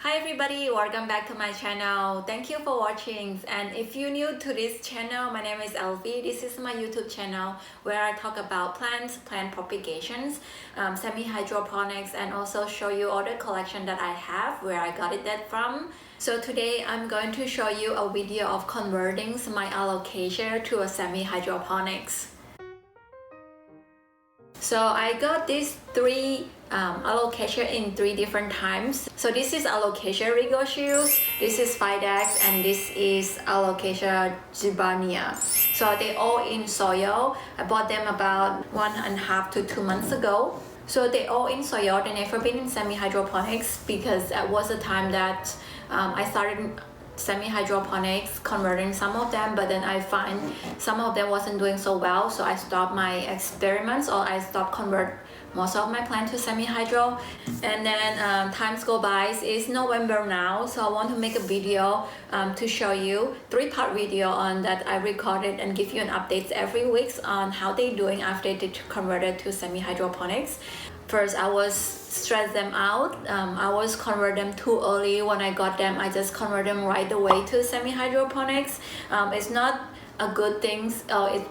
Hi everybody, welcome back to my channel. Thank you for watching. And if you're new to this channel, my name is Elvie. This is my YouTube channel where I talk about plants, plant propagations, semi-hydroponics, and also show you all the collection that I have, where I got it that from. So today I'm going to show you a video of converting my Alocasia to a semi-hydroponics. So I got these three Alocasia in 3 different times. So this is Alocasia rigoshius, this is Fidex, and this is Alocasia zibania. So they all in soil. I bought them about 1.5 to 2 months ago. So they all in soil. They never been in semi-hydroponics because that was the time that I started semi-hydroponics, converting some of them, but then I find some of them wasn't doing so well, so I stopped my experiments, or I stopped convert most of my plants to semi-hydro. And then times go by. It's November now, so I want to make a video to show you 3-part video on that I recorded and give you an updates every week on how they're doing after they converted to semi-hydroponics. First, I was stress them out. I was convert them too early. When I got them, I just convert them right away to semi-hydroponics. It's not a good thing. It's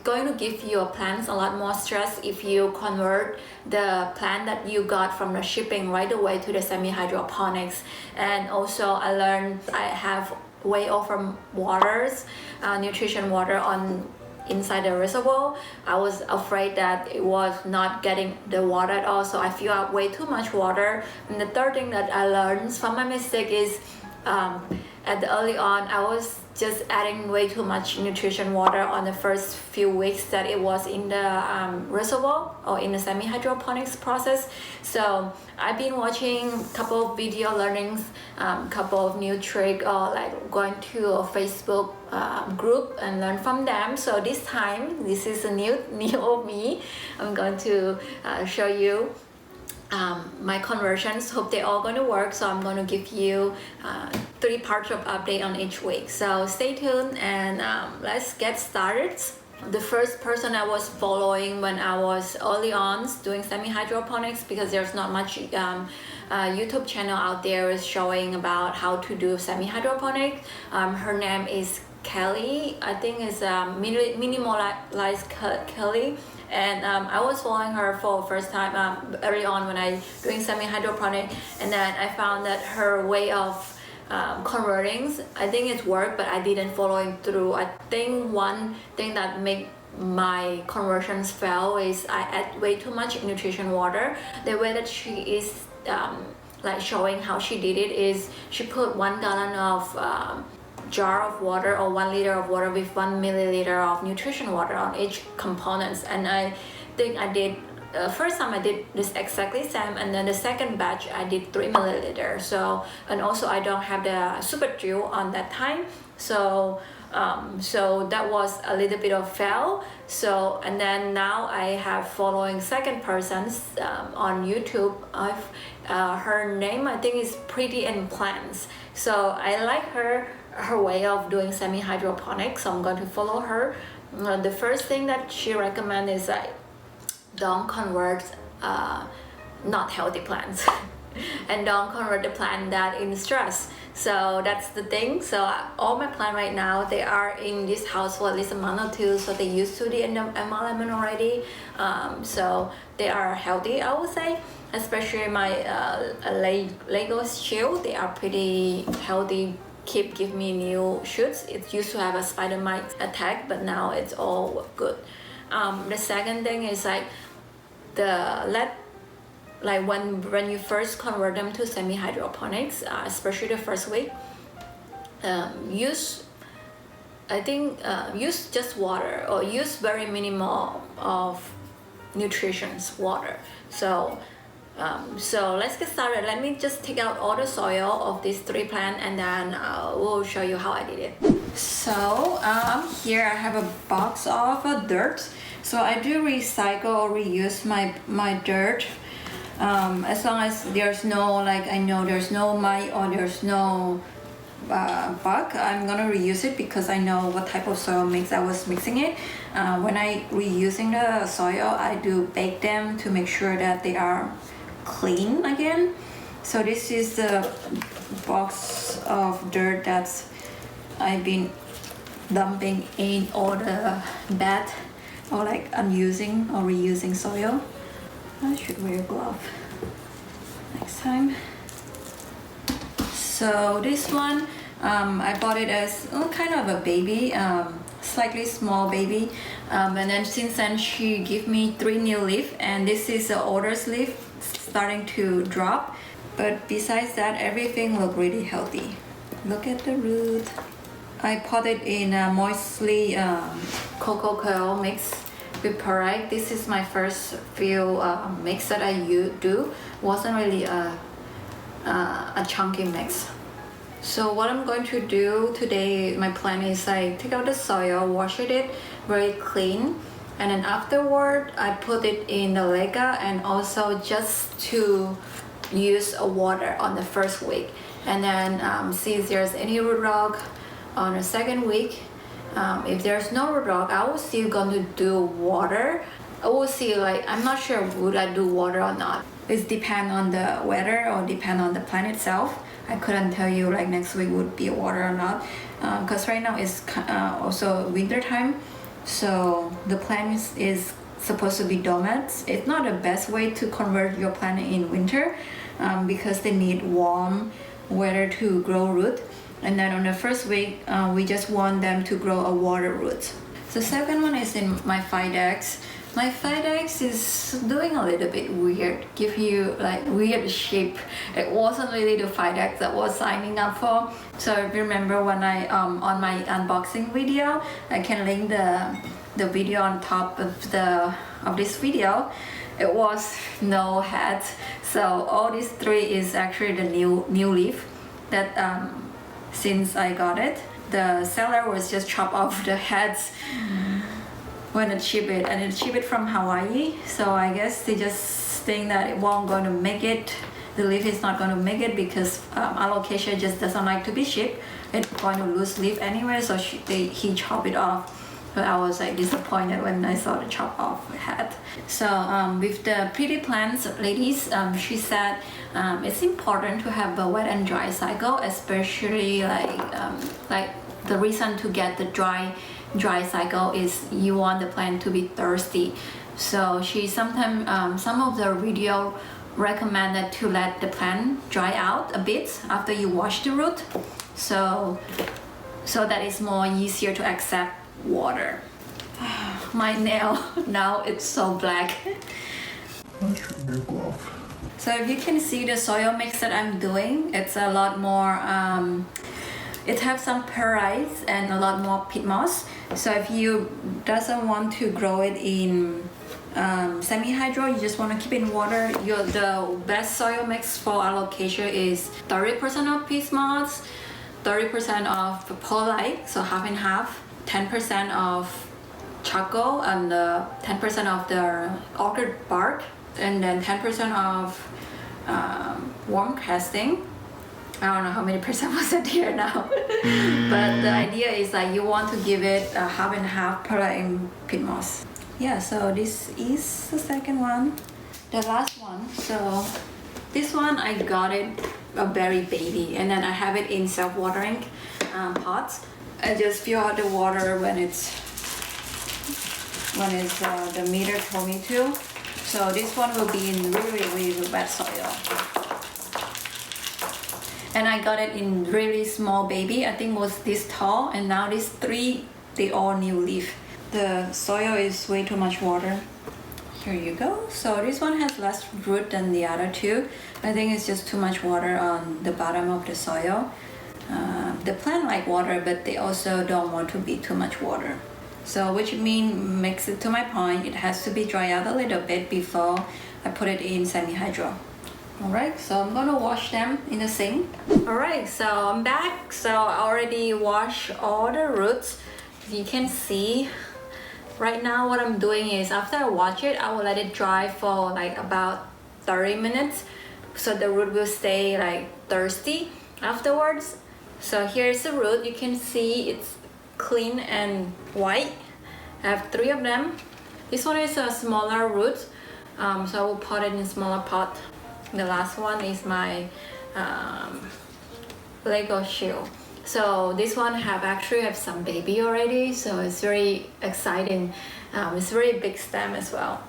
going to give your plants a lot more stress if you convert the plant that you got from the shipping right away to the semi-hydroponics. And also I learned I have way over waters, nutrition water on inside the reservoir. I was afraid that it was not getting the water at all, so I fill up way too much water. And the third thing that I learned from my mistake is at the early on I was just adding way too much nutrition water on the first few weeks that it was in the reservoir or in the semi-hydroponics process. So I've been watching a couple of video learnings, couple of new trick, or like going to a Facebook group and learn from them. So this time, this is a new of me. I'm going to show you my conversions. Hope they're all going to work. So I'm going to give you 3 parts of update on each week. So stay tuned and let's get started. The first person I was following when I was early on doing semi-hydroponics, because there's not much YouTube channel out there is showing about how to do semi-hydroponic. Her name is Kelly. I think it's minimalized Kelly. And I was following her for the first time early on when I doing semi-hydroponic, and then I found that her way of converting, I think it worked, but I didn't follow it through. I think one thing that make my conversions fail is I add way too much nutrition water. The way that she is like showing how she did it is she put 1 gallon of jar of water or 1 liter of water with 1 milliliter of nutrition water on each components. And I think I did first time I did this exactly same, and then the second batch I did 3 milliliters. So, and also I don't have the super drill on that time, so so that was a little bit of fail. So, and then now I have following second persons on YouTube. Her name I think is Pretty and Plants. So I like her way of doing semi-hydroponics, so I'm going to follow her. The first thing that she recommends is that don't convert not healthy plants and don't convert the plant that in stress. So that's the thing. So all my plants right now, they are in this house for at least a month or 2, so they used to the environment already. So they are healthy, I would say. Especially my Lego shield, they are pretty healthy. Give me new shoots. It used to have a spider mite attack, but now it's all good. The second thing is like when you first convert them to semi-hydroponics, especially the first week, use just water, or use very minimal of nutrition's water. So let's get started. Let me just take out all the soil of these 3 plants, and then we'll show you how I did it. So here I have a box of dirt. So I do recycle or reuse my dirt as long as there's no, like, I know there's no mite or there's no bug. I'm gonna reuse it because I know what type of soil mix I was mixing it. When I reusing the soil, I do bake them to make sure that they are clean again. So this is the box of dirt that's I've been dumping in all the bad or like unusing or reusing soil. I should wear a glove next time. So this one, I bought it as kind of a baby, slightly small baby. And then since then she gave me 3 new leaf, and this is the oldest leaf starting to drop. But besides that, everything look really healthy. Look at the root. I potted in a moistly cocoa coir mix with perlite. This is my first few mix that I do. Wasn't really a chunky mix. So what I'm going to do today, my plan is I take out the soil, wash it very clean, and then afterward I put it in the Leca, and also just to use water on the first week, and then see if there's any root rot on the second week. If there's no root rot, I will still going to do water. I will see, like, I'm not sure would I do water or not. It depends on the weather or depend on the plant itself. I couldn't tell you like next week would be water or not, because right now it's also winter time, so the plant is supposed to be dormant. It's not the best way to convert your plant in winter, because they need warm weather to grow root. And then on the first week, we just want them to grow a water root. The second one is in my Fidex. My Fidex is doing a little bit weird, give you like weird shape. It wasn't really the Fidex that was signing up for. So if you remember when I on my unboxing video, I can link the video on top of this video. It was no head. So all these 3 is actually the new leaf that since I got it. The seller was just chop off the heads when it shipped it, and it shipped it from Hawaii. So I guess they just think that it won't going to make it. The leaf is not going to make it because Alocasia just doesn't like to be shipped. It's going to lose leaf anyway, so he chopped it off. But I was like disappointed when I saw the chop off head. So with the pretty plants, ladies, she said it's important to have a wet and dry cycle, especially like the reason to get the dry cycle is you want the plant to be thirsty. So she sometimes some of the video recommended to let the plant dry out a bit after you wash the root, so that it's more easier to accept water. My nail now it's so black. So if you can see the soil mix that I'm doing, it's a lot more it has some perlite and a lot more peat moss. So if you doesn't want to grow it in semi-hydro, you just want to keep it in water, the best soil mix for Alocasia is 30% of peat moss, 30% of perlite, so half and half, 10% of charcoal, and 10% of the orchid bark, and then 10% of worm casting. I don't know how many percent was it here now. But the idea is that you want to give it a half and half perlite and peat moss. Yeah, so this is the second one. The last one, so this one I got it a very baby, and then I have it in self-watering pots. I just fill out the water when it's the meter told me to. So this one will be in really wet soil. And I got it in really small baby. I think was this tall, and now these 3, they all new leaf. The soil is way too much water. Here you go. So this one has less root than the other 2. I think it's just too much water on the bottom of the soil. The plant like water, but they also don't want to be too much water. So which makes it to my point, it has to be dry out a little bit before I put it in semi-hydro. Alright, so I'm gonna wash them in the sink. Alright, so I'm back. So I already washed all the roots. You can see right now what I'm doing is after I wash it, I will let it dry for like about 30 minutes, so the root will stay like thirsty afterwards. So here's the root. You can see it's clean and white. I have 3 of them. This one is a smaller root, so I will put it in a smaller pot. The last one is my Lego shoe. So this one actually have some baby already, so it's very exciting. It's very big stem as well.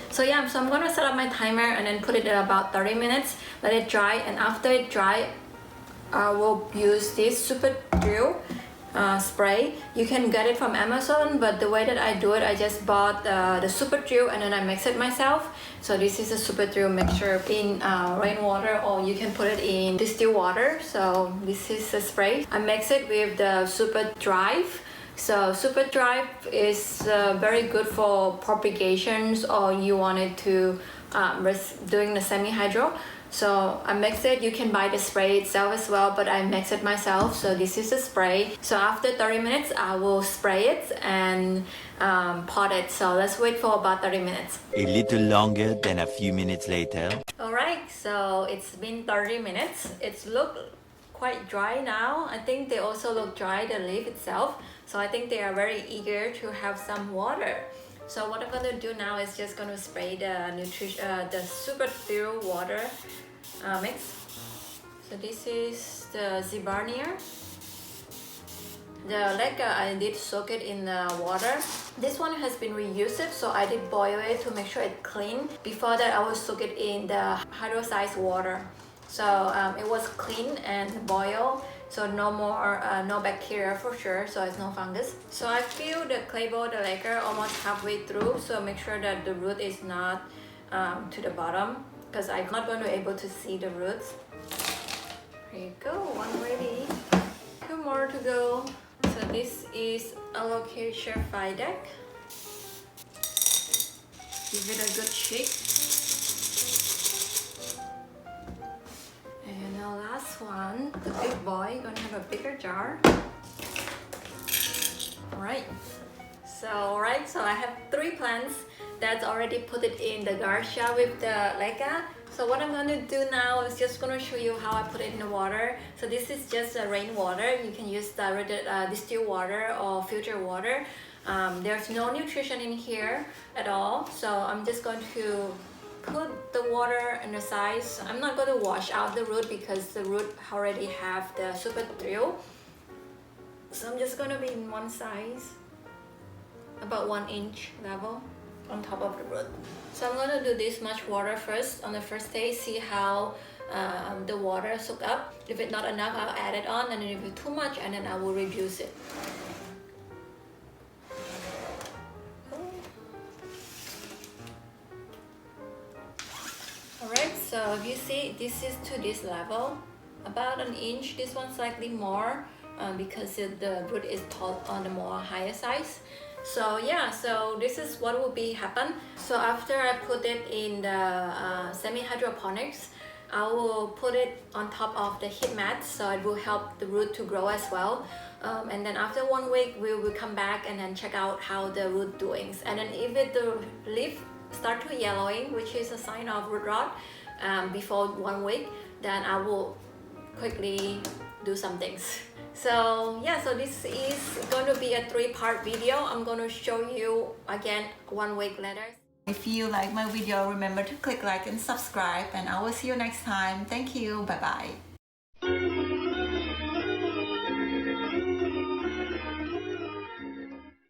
So yeah, so I'm gonna set up my timer and then put it at about 30 minutes, let it dry, and after it dry, I will use this super drill spray. You can get it from Amazon, but the way that I do it, I just bought the super drill and then I mix it myself. So this is a super drill mixture in rainwater, or you can put it in distilled water. So this is a spray. I mix it with the super drive. So super drive is very good for propagations, or you wanted to doing the semi-hydro. So I mix it. You can buy the spray itself as well, but I mix it myself. So this is the spray. So after 30 minutes, I will spray it and pot it. So let's wait for about 30 minutes. A little longer than a few minutes later. Alright, so it's been 30 minutes. It's look quite dry now. I think they also look dry, the leaf itself. So I think they are very eager to have some water. So what I'm gonna do now is just gonna spray the super drill water mix. So this is the Zibania. The Leca, I did soak it in the water. This one has been reused, so I did boil it to make sure it's clean. Before that, I will soak it in the hydrolyzed water. So it was clean and boiled. So no more, no bacteria for sure, so it's no fungus. So I fill the clay bowl, the Leca, almost halfway through, so make sure that the root is not to the bottom, because I'm not going to be able to see the roots. Here you go, one ready. Two more to go. So this is Alocasia deck. Give it a good shake. And the last one, the big boy, gonna have a bigger jar. Alright. So I have 3 plants that's already put it in the garcia with the Leca. So what I'm gonna do now is just gonna show you how I put it in the water. So this is just rainwater. You can use diluted distilled water or filtered water. There's no nutrition in here at all. So I'm just going to put the water in the size. I'm not going to wash out the root because the root already have the super drill. So I'm just going to be in one size, about 1 inch level on top of the root. So I'm going to do this much water first on the first day, see how the water soak up. If it's not enough, I'll add it on, and then if it's too much, and then I will reduce it. Alright, so if you see, this is to this level, about 1 inch. This one slightly more because the root is tall on the more higher size. So yeah, so this is what will be happen. So after I put it in the semi-hydroponics, I will put it on top of the heat mat, so it will help the root to grow as well. And then after 1 week, we will come back and then check out how the root doing. And then if the leaf start to yellowing, which is a sign of root rot, before 1 week, then I will quickly do some things. So yeah, so this is going to be a 3-part video. I'm going to show you again 1 week later. If you like my video, remember to click like and subscribe, and I will see you next time. Thank you. Bye bye.